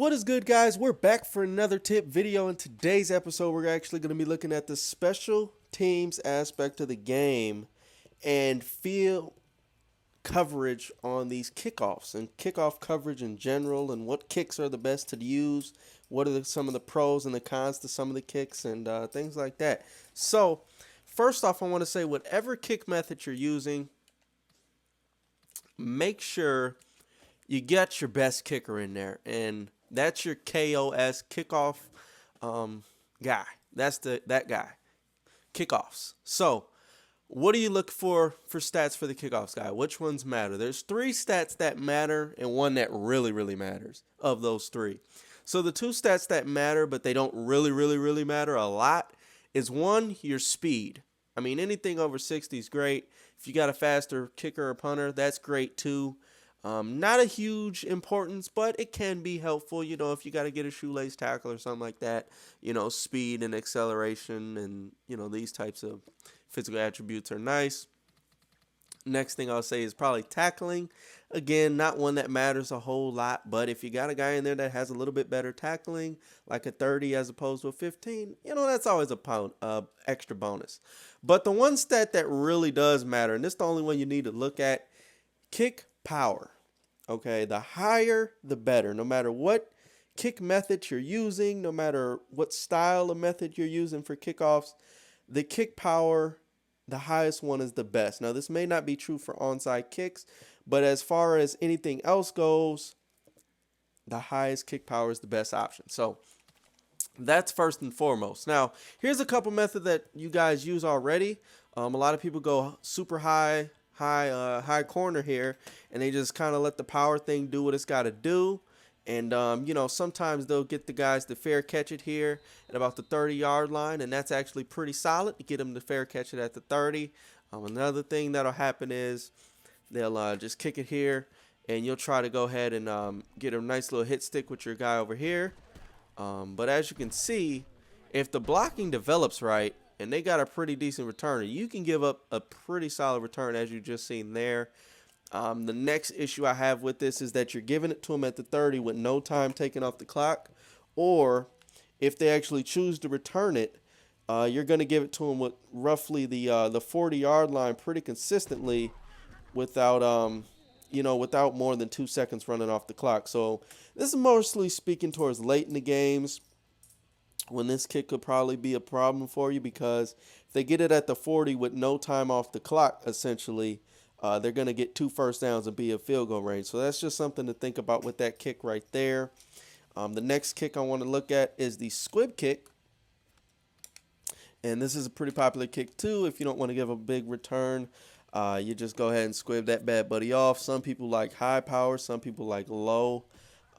What is good, guys? We're back for another tip video. In today's episode, we're actually going to be looking at the special teams aspect of the game and field coverage on these kickoffs and kickoff coverage in general, and what kicks are the best to use, what are some of the pros and the cons to some of the kicks, and things like that. So first off, I want to say whatever kick method you're using, make sure you got your best kicker in there, and that's your KOS kickoff guy. That's that guy. Kickoffs. So what do you look for stats for the kickoffs guy? Which ones matter? There's 3 stats that matter and one that really matters of those 3. So the 2 stats that matter but they don't really matter a lot is, 1, your speed. I mean, anything over 60 is great. If you got a faster kicker or punter, that's great too. Not a huge importance, but it can be helpful, you know, if you got to get a shoelace tackle or something like that. You know, speed and acceleration and, you know, these types of physical attributes are nice. Next thing I'll say is probably tackling. Again, not one that matters a whole lot, but if you got a guy in there that has a little bit better tackling, like a 30 as opposed to a 15, you know, that's always a extra bonus. But the one stat that really does matter, and this is the only one you need to look at, kick power. Okay, the higher the better. No matter what kick method you're using, no matter what style of method you're using for kickoffs, the kick power, the highest one is the best. Now, this may not be true for onside kicks, but as far as anything else goes, the highest kick power is the best option. So that's first and foremost. Now, here's a couple methods that you guys use already. A lot of people go super high corner here, and they just kind of let the power thing do what it's got to do. And you know, sometimes they'll get the guys to fair catch it here at about the 30-yard line, and that's actually pretty solid to get them to fair catch it at the 30. Another thing that'll happen is they'll just kick it here, and you'll try to go ahead and get a nice little hit stick with your guy over here. But as you can see, if the blocking develops right, and they got a pretty decent returner, you can give up a pretty solid return, as you just seen there. The next issue I have with this is that you're giving it to them at the 30 with no time taken off the clock, or if they actually choose to return it, you're going to give it to them with roughly the 40-yard line pretty consistently without you know, without more than 2 seconds running off the clock. So this is mostly speaking towards late in the games, when this kick could probably be a problem for you, because if they get it at the 40 with no time off the clock, essentially, they're going to get 2 first downs and be a field goal range. So that's just something to think about with that kick right there. The next kick I want to look at is the Squib Kick. And this is a pretty popular kick too. If you don't want to give a big return, you just go ahead and squib that bad buddy off. Some people like high power, some people like low.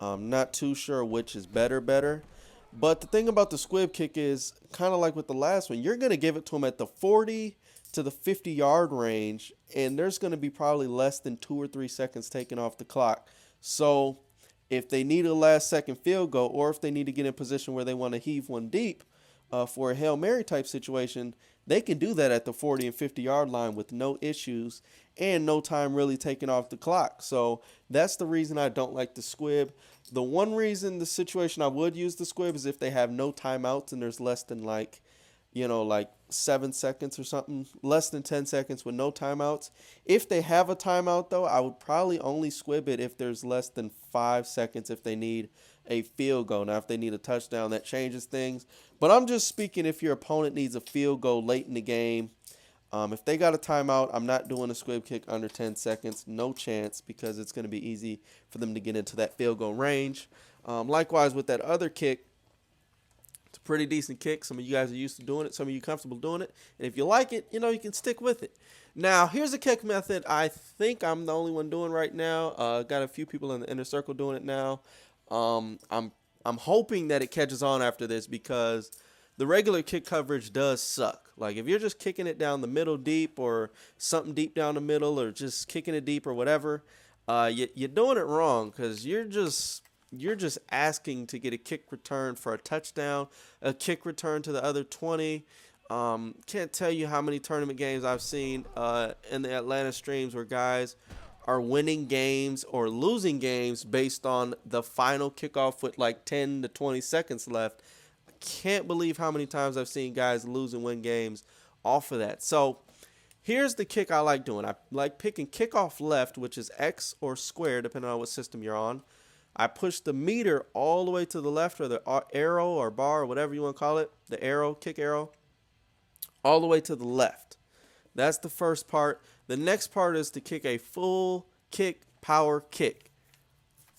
Not too sure which is better. But the thing about the Squib Kick is, kind of like with the last one, you're going to give it to them at the 40 to the 50-yard range, and there's going to be probably less than 2 or 3 seconds taken off the clock. So if they need a last-second field goal, or if they need to get in position where they want to heave one deep for a Hail Mary type situation, they can do that at the 40 and 50-yard line with no issues and no time really taken off the clock. So that's the reason I don't like the squib. The one reason, the situation I would use the squib, is if they have no timeouts and there's less than like 7 seconds or something, less than 10 seconds with no timeouts. If they have a timeout though, I would probably only squib it if there's less than 5 seconds, if they need a field goal. Now, if they need a touchdown, that changes things. But I'm just speaking if your opponent needs a field goal late in the game. If they got a timeout, I'm not doing a squib kick under 10 seconds. No chance, because it's going to be easy for them to get into that field goal range. Likewise, with that other kick, it's a pretty decent kick. Some of you guys are used to doing it. Some of you comfortable doing it. And if you like it, you know, you can stick with it. Now, here's a kick method I think I'm the only one doing right now. Got a few people in the inner circle doing it now. I'm hoping that it catches on after this, because the regular kick coverage does suck. Like, if you're just kicking it down the middle deep, or something deep down the middle, or just kicking it deep or whatever, you're doing it wrong, because you're just asking to get a kick return for a touchdown, a kick return to the other 20. Can't tell you how many tournament games I've seen in the Atlanta streams where guys are winning games or losing games based on the final kickoff with like 10 to 20 seconds left. I can't believe how many times I've seen guys lose and win games off of that. So here's the kick I like doing. I like picking kickoff left, which is X or square, depending on what system you're on. I push the meter all the way to the left, or the arrow or bar or whatever you want to call it, the arrow, kick arrow, all the way to the left. That's the first part. The next part is to kick a full kick, power kick,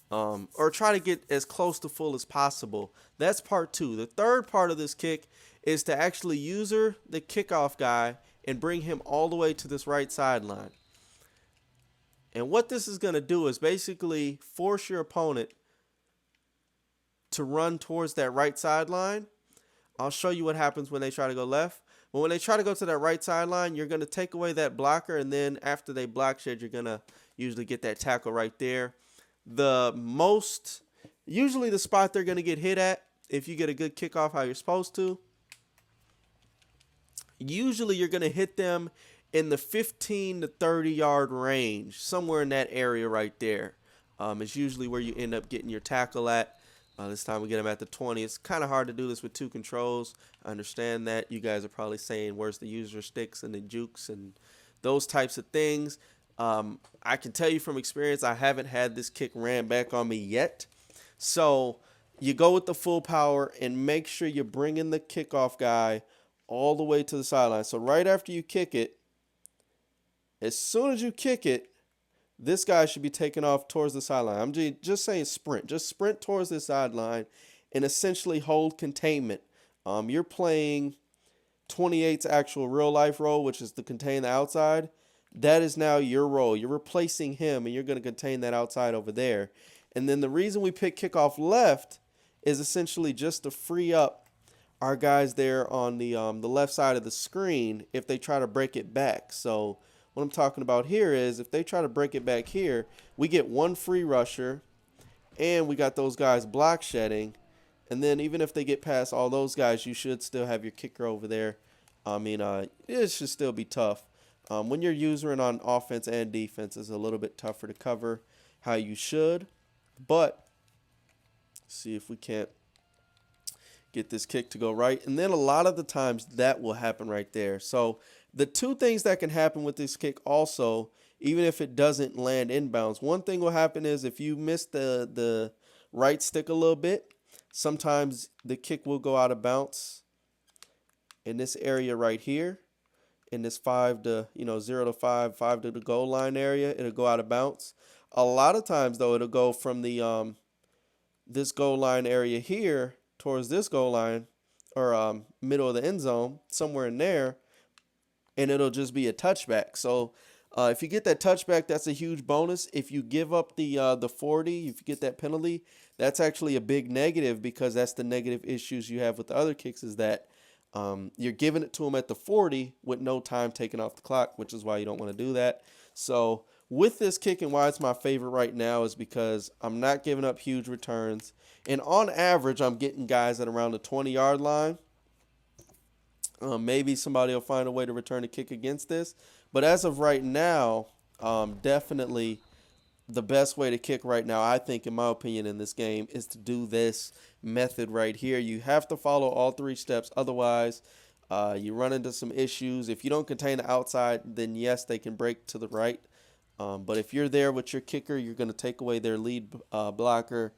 or try to get as close to full as possible. That's part 2. The third part of this kick is to actually user the kickoff guy and bring him all the way to this right sideline. And what this is going to do is basically force your opponent to run towards that right sideline. I'll show you what happens when they try to go left. But when they try to go to that right sideline, you're going to take away that blocker, and then after they block shed, you're going to usually get that tackle right there. Usually the spot they're going to get hit at, if you get a good kickoff how you're supposed to, usually you're going to hit them in the 15 to 30 yard range, somewhere in that area right there. It's usually where you end up getting your tackle at. This time we get them at the 20. It's kind of hard to do this with 2 controls. I understand that. You guys are probably saying, where's the user sticks and the jukes and those types of things. I can tell you from experience, I haven't had this kick ran back on me yet. So you go with the full power and make sure you're bringing the kickoff guy all the way to the sideline. So right after you kick it, as soon as you kick it, this guy should be taken off towards the sideline. I'm just saying sprint. Just sprint towards the sideline and essentially hold containment. You're playing 28's actual real-life role, which is to contain the outside. That is now your role. You're replacing him, and you're going to contain that outside over there. And then the reason we pick kickoff left is essentially just to free up our guys there on the left side of the screen if they try to break it back. So what I'm talking about here is if they try to break it back here, we get 1 free rusher, and we got those guys block shedding. And then even if they get past all those guys, you should still have your kicker over there. I mean, it should still be tough. When you're using on offense and defense, it's a little bit tougher to cover how you should. But see if we can't get this kick to go right. And then a lot of the times that will happen right there. So the 2 things that can happen with this kick also, even if it doesn't land inbounds, one thing will happen is if you miss the right stick a little bit, sometimes the kick will go out of bounds in this area right here, in this 0 to 5 to the goal line area. It'll go out of bounds. A lot of times though, it'll go from the this goal line area here towards this goal line, or middle of the end zone, somewhere in there, and it'll just be a touchback. So if you get that touchback, that's a huge bonus. If you give up the 40, if you get that penalty, that's actually a big negative, because that's the negative issues you have with the other kicks, is that you're giving it to them at the 40 with no time taken off the clock, which is why you don't want to do that. So with this kick, and why it's my favorite right now, is because I'm not giving up huge returns. And on average, I'm getting guys at around the 20-yard line. Maybe somebody will find a way to return a kick against this. But as of right now, definitely the best way to kick right now, I think, in my opinion, in this game, is to do this method right here. You have to follow all 3 steps. Otherwise, you run into some issues. If you don't contain the outside, then yes, they can break to the right. But if you're there with your kicker, you're going to take away their lead blocker,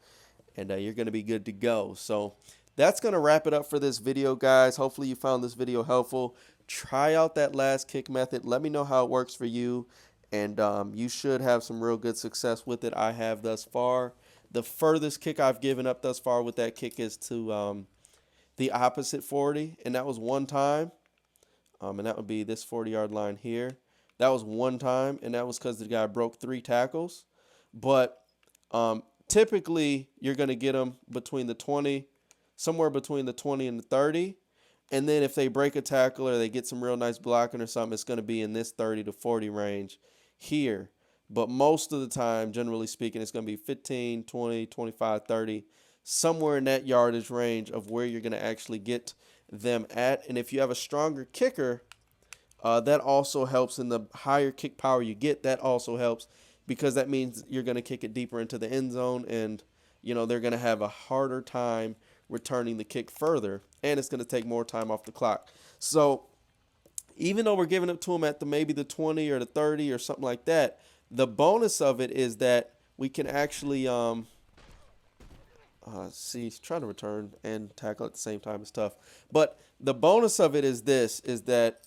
and you're going to be good to go. So that's going to wrap it up for this video, guys. Hopefully you found this video helpful. Try out that last kick method. Let me know how it works for you, and you should have some real good success with it. I have thus far. The furthest kick I've given up thus far with that kick is to the opposite 40, and that was 1 time. And that would be this 40-yard line here. That was 1 time, and that was because the guy broke 3 tackles. But typically, you're going to get them between the 20, somewhere between the 20 and the 30. And then if they break a tackle or they get some real nice blocking or something, it's going to be in this 30 to 40 range here. But most of the time, generally speaking, it's going to be 15, 20, 25, 30, somewhere in that yardage range of where you're going to actually get them at. And if you have a stronger kicker, that also helps. In the higher kick power you get, that also helps because that means you're going to kick it deeper into the end zone, and they're going to have a harder time returning the kick further, and it's going to take more time off the clock. So even though we're giving it to them at maybe the 20 or the 30 or something like that, the bonus of it is that we can actually trying to return and tackle at the same time is tough. But the bonus of it is that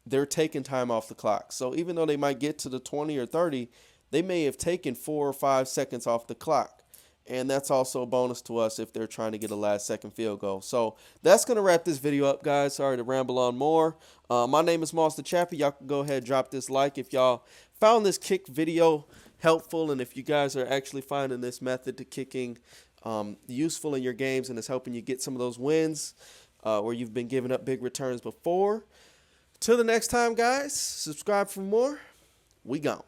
they're taking time off the clock. So even though they might get to the 20 or 30, they may have taken 4 or 5 seconds off the clock. And that's also a bonus to us if they're trying to get a last-second field goal. So that's going to wrap this video up, guys. Sorry to ramble on more. My name is Untitled Chapter. Y'all can go ahead and drop this like if y'all found this kick video helpful, and if you guys are actually finding this method to kicking useful in your games and it's helping you get some of those wins where you've been giving up big returns before. Till the next time, guys, subscribe for more. We gone.